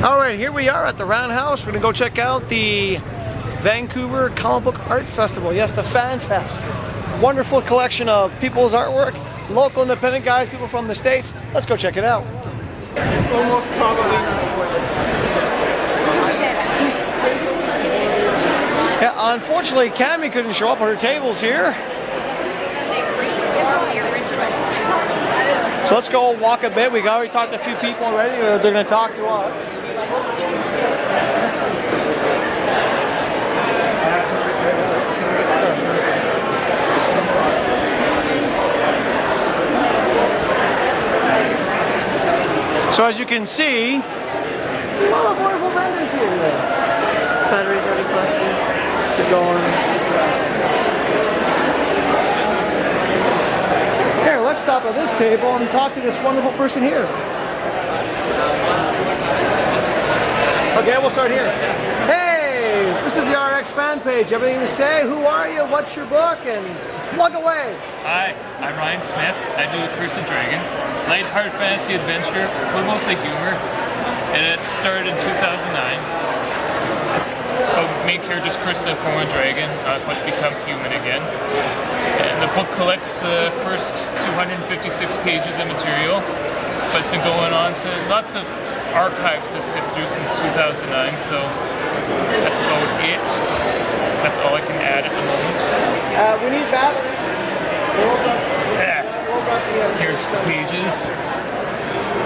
Alright, here we are at the Roundhouse. We're going to go check out the Vancouver Comic Book Art Festival. Yes, the Fan Fest. Wonderful collection of people's artwork, local independent guys, people from the States. Let's go check it out. It's almost probably... Yeah, unfortunately, Cammie couldn't show up on her tables here. So let's go walk a bit. We already talked to a few people already. They're going to talk to us. So as you can see, a lot of wonderful vendors here today. Batteries already collected. Keep going. Here, let's stop at this table and talk to this wonderful person here. Okay, we'll start here. Hey, this is the RX fan page. Everything to say? Who are you? What's your book? And plug away. Hi, I'm Ryan Smith. I do Cursed Dragon. Light-hearted fantasy adventure with mostly humor. And it started in 2009. It's main character's cursed to form a dragon, must become human again. And the book collects the first 256 pages of material, but it's been going on, so lots of archives to sift through since 2009, so that's about it. That's all I can add at the moment. We need batteries. Here's the pages.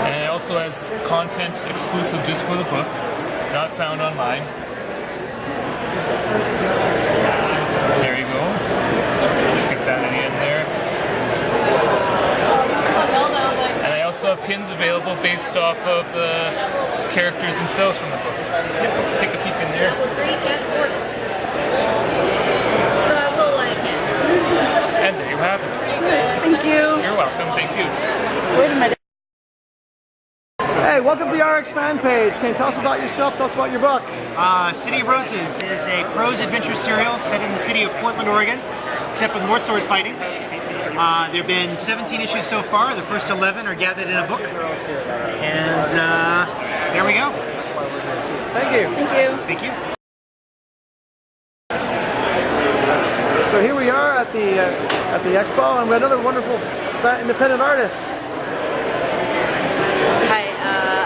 And it also has content exclusive just for the book, not found online. There you go. Just get that in there. And I also have pins available based off of the characters themselves from the book. Take a peek in there. And there you have it. Thank you. You're welcome. Thank you. Wait a minute. Hey, welcome to the RX fan page. Can you tell us about yourself? Tell us about your book. City of Roses is a prose adventure serial set in the city of Portland, Oregon, except with more sword fighting. There have been 17 issues so far. The first 11 are gathered in a book. And there we go. Thank you. Thank you. Thank you. So here we are at the expo, and we have another wonderful independent artist. Hi,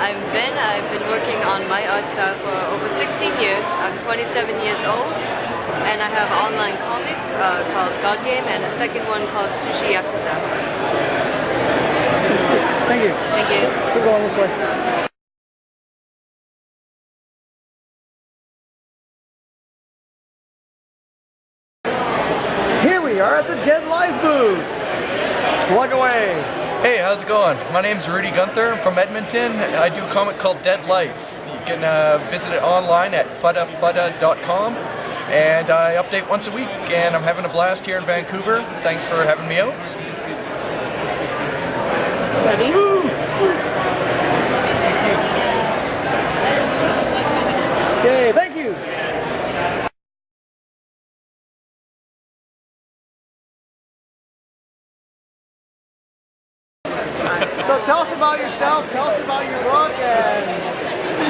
I'm Vin. I've been working on my art style for over 16 years. I'm 27 years old, and I have an online comic called God Game, and a second one called Sushi Yakuza. Thank you. Thank you. Keep going this way. Here we are at the Dead Life booth. Plug away. Hey, how's it going? My name's Rudy Gunther. I'm from Edmonton. I do a comic called Dead Life. You can visit it online at fudafudda.com, and I update once a week, and I'm having a blast here in Vancouver. Thanks for having me out. Ready? Yay, thank you. So tell us about yourself, tell us about your book, and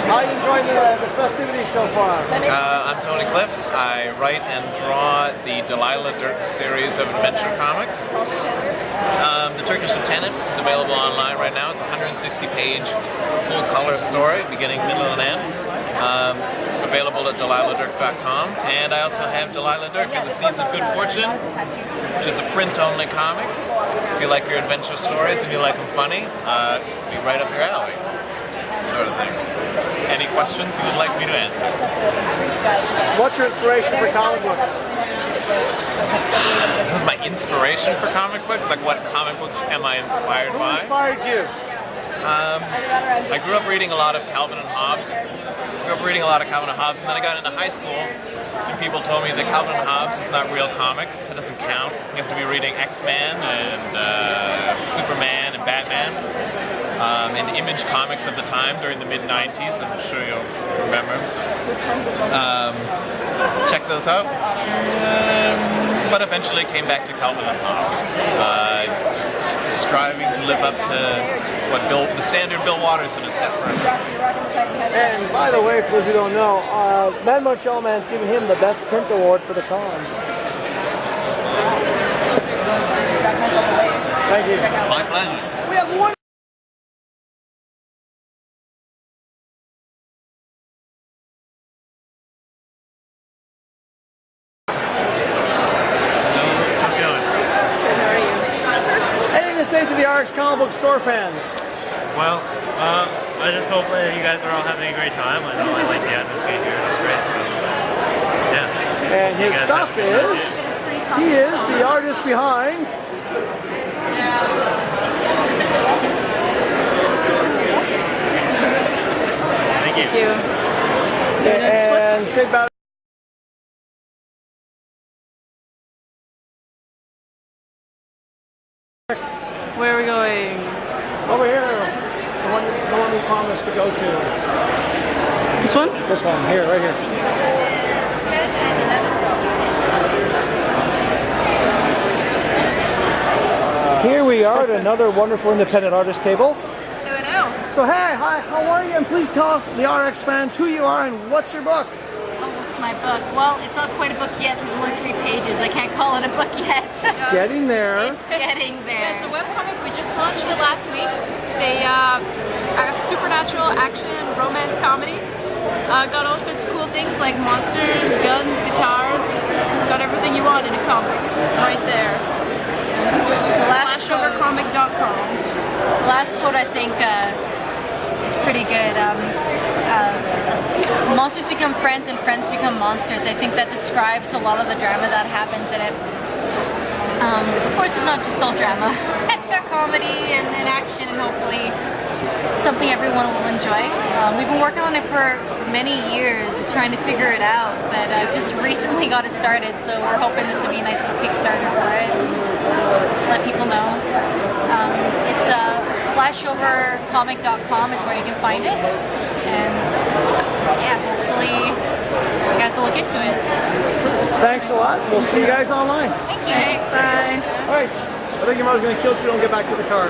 how you enjoyed the festivities so far. I'm Tony Cliff. I write and draw the Delila Dirk series of adventure comics. The Turkish Lieutenant is available online right now. It's a 160-page full-color story, beginning, middle, and end. Available at DelilaDirk.com. And I also have Delila Dirk and the Seeds of Good Fortune, which is a print-only comic. If you like your adventure stories and you like them funny, it'll be right up your alley, sort of thing. Any questions you would like me to answer? What's your inspiration for comic books? What was my inspiration for comic books? Like, what comic books am I inspired Who by? inspired you? I grew up reading a lot of Calvin and Hobbes. And then I got into high school, and people told me that Calvin and Hobbes is not real comics. It doesn't count. You have to be reading X-Men and Superman and Batman. And Image comics of the time during the mid-90s. I'm sure you'll remember. Check those out. But eventually came back to Calvin and Hobbes. Striving to live up to what the standard Bill Watterson has set for him. And by the way, for those who don't know, Mad Montreal Man's giving him the Best Print Award for the cons. Thank you. My pleasure. We have one. Anything to say to the RX comic book store fans? Well, I just hope that you guys are all having a great time. I know I like the atmosphere here. It's great. So, yeah. And his guys stuff have a good is, he is the artist behind. Thank you. And say about. Where are we going? Over here, the one we promised to go to. This one? This one, here, right here. Here we are at another wonderful independent artist table. So hey, hi, how are you? And please tell us, the RX fans, who you are and what's your book? Oh, what's my book? Well, it's not quite a book yet. There's only 3 pages. I can't call it a book yet. It's getting there. It's getting there. It's a webcomic. We just launched it last week. It's a supernatural action romance comedy. Got all sorts of cool things like monsters, guns, guitars. Got everything you want in a comic right there. Flashovercomic.com. The last quote I think is pretty good. Monsters become friends and friends become monsters. I think that describes a lot of the drama that happens in it. Of course, it's not just all drama. It's got comedy and action, and hopefully something everyone will enjoy. We've been working on it for many years, just trying to figure it out, but just recently got it started, so we're hoping this will be a nice little Kickstarter for it, and let people know. It's flashovercomic.com is where you can find it, and yeah, hopefully you guys will look into it. Thanks a lot. We'll see you guys online. Thank you. Bye. All right. I think your mother's going to kill if you don't get back to the car.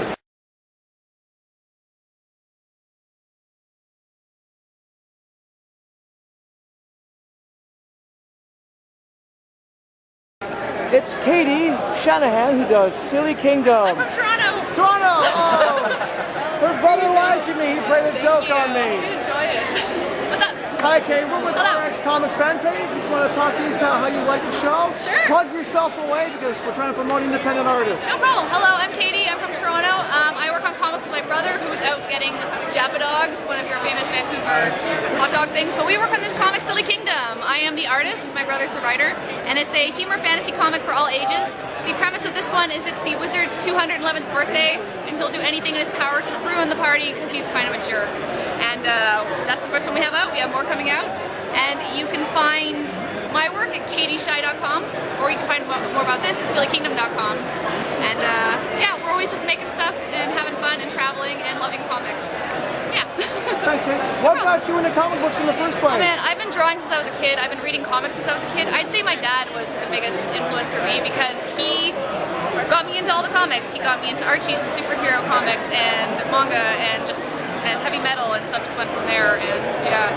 It's Katie Shanahan who does Silly Kingdom. I'm from Toronto. Toronto! Oh! Her brother lied to me. He played a joke on We me. enjoy it. What's up? Hi, Katie. We're with the Hello. RX Comics fan page. Just want to talk to you about how you like the show. Sure. Plug yourself away because we're trying to promote independent artists. No problem. Hello, I'm Katie. I'm from Toronto. I work on comics with my brother, who's out getting Japa Dogs, one of your famous Vancouver hot dog things. But we work on this comic, Silly Kingdom. I am the artist. My brother's the writer, and it's a humor fantasy comic for all ages. The premise of this one is it's the wizard's 211th birthday, and he'll do anything in his power to ruin the party because he's kind of a jerk. And that's the first one we have out. We have more coming out. And you can find my work at katieshy.com, or you can find more about this at sillykingdom.com. And yeah, we're always just making stuff and having fun and traveling and loving comics. Yeah. Thanks, Kate. What got you into comic books in the first place? Oh man, I've been drawing since I was a kid. I've been reading comics since I was a kid. I'd say my dad was the biggest influence for me because he got me into all the comics. He got me into Archies and superhero comics and manga and heavy metal and stuff just went from there. And yeah,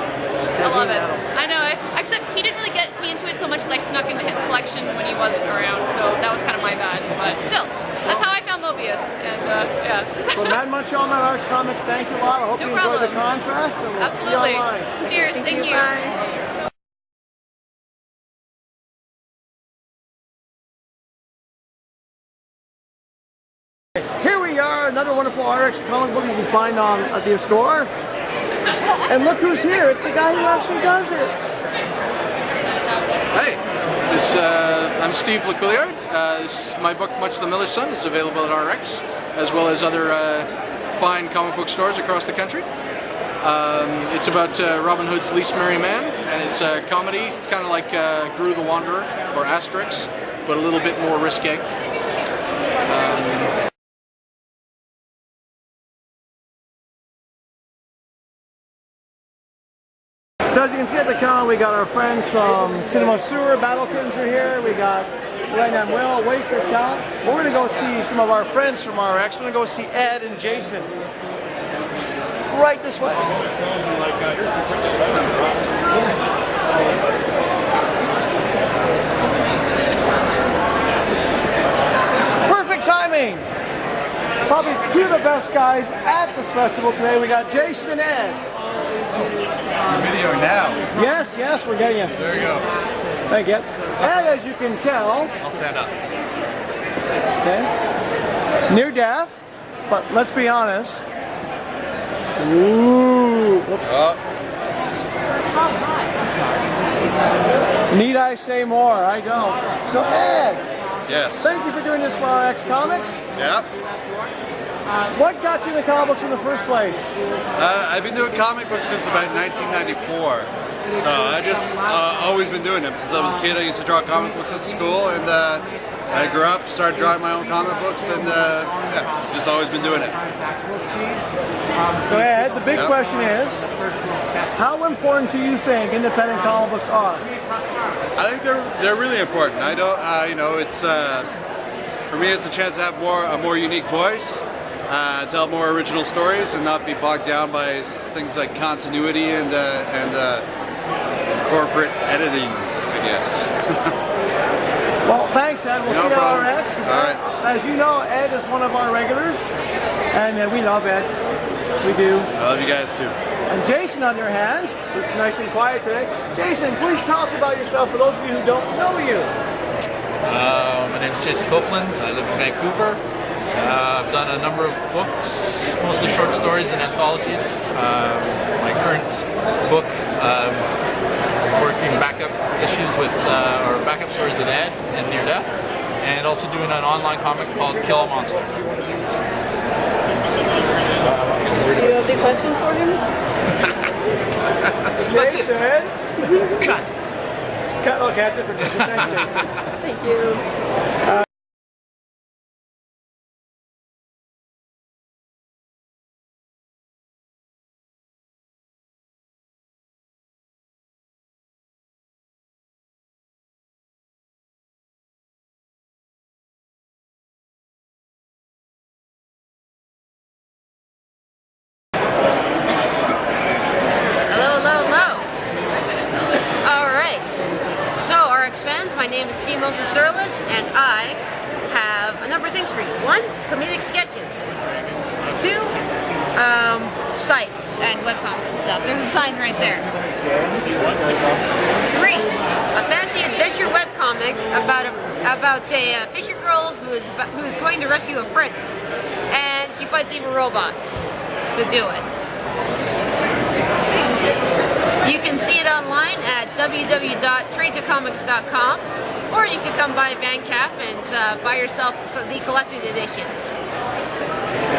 just I love it. I know. Except he didn't really get me into it so much as I snuck into his collection when he wasn't around. So that was kind of my bad. But still, that's how I found Mobius. And yeah. So Mad Montreal, Mad RX Comics, thank you a lot. I hope No you enjoy the problem. contrast, and we'll Absolutely. see you online. Cheers. Thank you. Bye. Here we are, another wonderful RX comic book you can find at the store. And look who's here. It's the guy who actually does it. Hey, I'm Steve LeCouillard. My book, Much the Miller's Son, is available at RX, as well as other fine comic book stores across the country. It's about Robin Hood's Least Merry Man, and it's a comedy. It's kind of like Gru the Wanderer or Asterix, but a little bit more risque. So as you can see at the con, we got our friends from Cinema Sewer, Battlekins are here. We got Len and Will, Wasted Talent. We're going to go see some of our friends from RX. We're going to go see Ed and Jason. right this way. Perfect timing. Probably two of the best guys at this festival today. We got Jason and Ed. Video now. Yes, yes, we're getting it. There you go. Thank you. And as you can tell, I'll stand up. okay, near death, but let's be honest. Ooh, whoops. Need I say more? I don't. So Ed, Yes. thank you for doing this for RX Comics. Yep. What got you in the comic books in the first place? I've been doing comic books since about 1994. So I just always been doing them since I was a kid. I used to draw comic books at school, and I grew up, started drawing my own comic books, and yeah, just always been doing it. So Ed, the big question is, how important do you think independent comic books are? I think they're really important. I don't, you know, it's for me, it's a chance to have a more unique voice, tell more original stories, and not be bogged down by things like continuity and corporate editing, I guess. Well, thanks, Ed. We'll No see you problem. at RX. All right. As you know, Ed is one of our regulars, and we love Ed. We do. I love you guys too. And Jason, on the other hand, is nice and quiet today. Jason, please tell us about yourself for those of you who don't know you. My name is Jason Copeland. I live in Vancouver. I've done a number of books, mostly short stories and anthologies. My current book, working backup issues with, or backup stories with Ed and Near Death, and also doing an online comic called Kill All Monsters. Do you have any questions for him? That's it. Jason. Cut. Cut. Okay, that's it for Jason. Thanks, Jason. Thank you. My name is C. Moses Surlis, and I have a number of things for you. 1, comedic sketches. 2, sites and webcomics and stuff. There's a sign right there. 3, a fancy adventure webcomic about a fisher girl who is going to rescue a prince, and she fights evil robots to do it. You can see it online at www.traintocomics.com, or you can come by Vancaf and buy yourself the collected editions,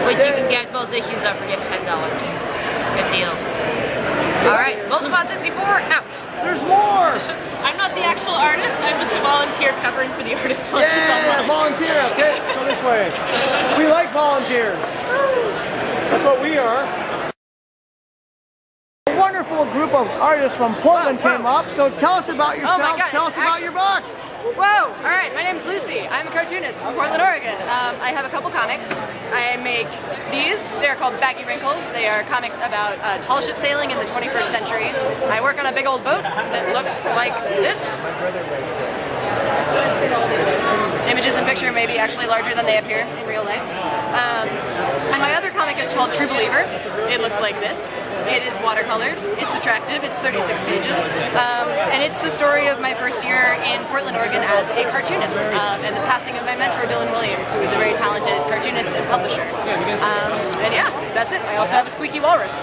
which you can get both issues up for just $10. Good deal. Alright, Rosenbot 64 out. There's more! I'm not the actual artist, I'm just a volunteer covering for the artist while she's online. Volunteer, okay, go this way. We like volunteers. That's what we are. A wonderful group of artists from Portland came up, so tell us about yourself, Oh my God, tell us about your book. Whoa! Alright, my name's Lucy. I'm a cartoonist from Portland, Oregon. I have a couple comics. I make these. They're called Baggy Wrinkles. They are comics about tall ship sailing in the 21st century. I work on a big old boat that looks like this. Images in picture may be actually larger than they appear in real life. And my other comic is called True Believer. It looks like this. It is watercolored, it's attractive, it's 36 pages, and it's the story of my first year in Portland, Oregon as a cartoonist, and the passing of my mentor, Dylan Williams, who is a very talented cartoonist and publisher. And yeah, that's it. I also have a squeaky walrus,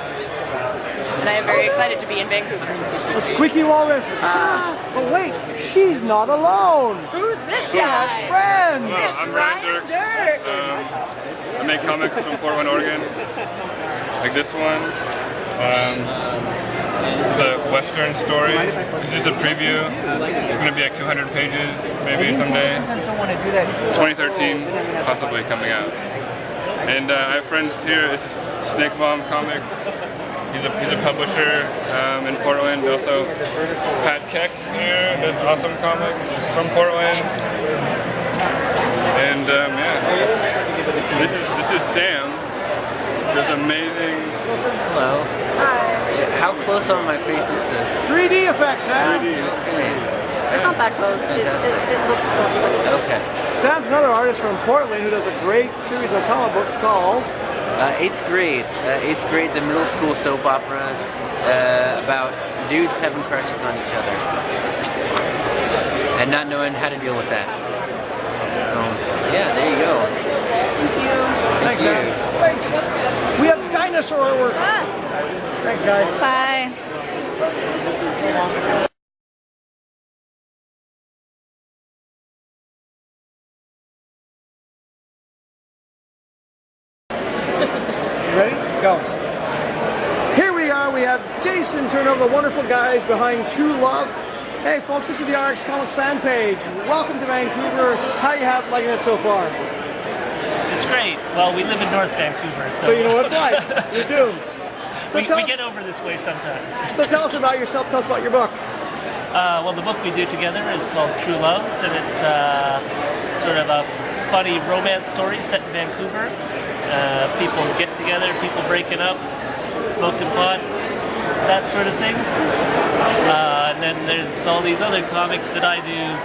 and I am very excited to be in Vancouver. A squeaky walrus. But wait, she's not alone. Who's this She has guy? friends. Hello, I'm Ryan Dirk. I make comics from Portland, Oregon, like this one. This is a Western story. It's just a preview. It's going to be like 200 pages, maybe someday. 2013, possibly coming out. And I have friends here. This is Snake Bomb Comics. He's a publisher in Portland. Also, Pat Keck here does awesome comics from Portland. And yeah, this is Sam. Does amazing Hello. Hi. How close on my face is this? 3D effects, Sam. Okay. It's not that close. It looks close. Okay. Sam's another artist from Portland who does a great series of comic books called 8th grade. 8th grade's a middle school soap opera about dudes having crushes on each other and not knowing how to deal with that. So, yeah, there you go. Thank you. Thanks, Sam. Thanks. We have dinosaur artwork. Thanks, guys. Bye. You ready? Go. Here we are. We have Jason turn over the wonderful guys behind True Love. Hey, folks, this is the RX Comics fan page. Welcome to Vancouver. How you liking it so far? It's great. Well, we live in North Vancouver, So you know what it's like. You're doomed. So we get over this way sometimes. So tell us about yourself. Tell us about your book. Well, the book we do together is called True Loves, and it's sort of a funny romance story set in Vancouver. People getting together, people breaking up, smoking pot, that sort of thing. And then there's all these other comics that I do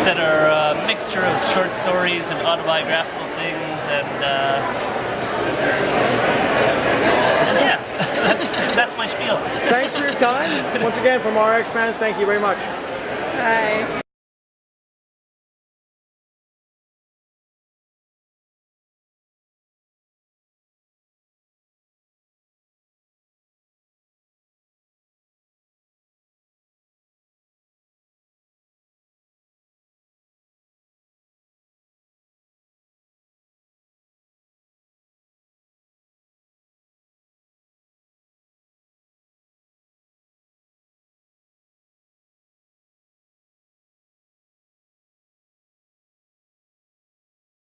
that are a mixture of short stories and autobiographical things, and yeah, that's my spiel. Thanks for your time. Once again, from RX fans, thank you very much. Bye.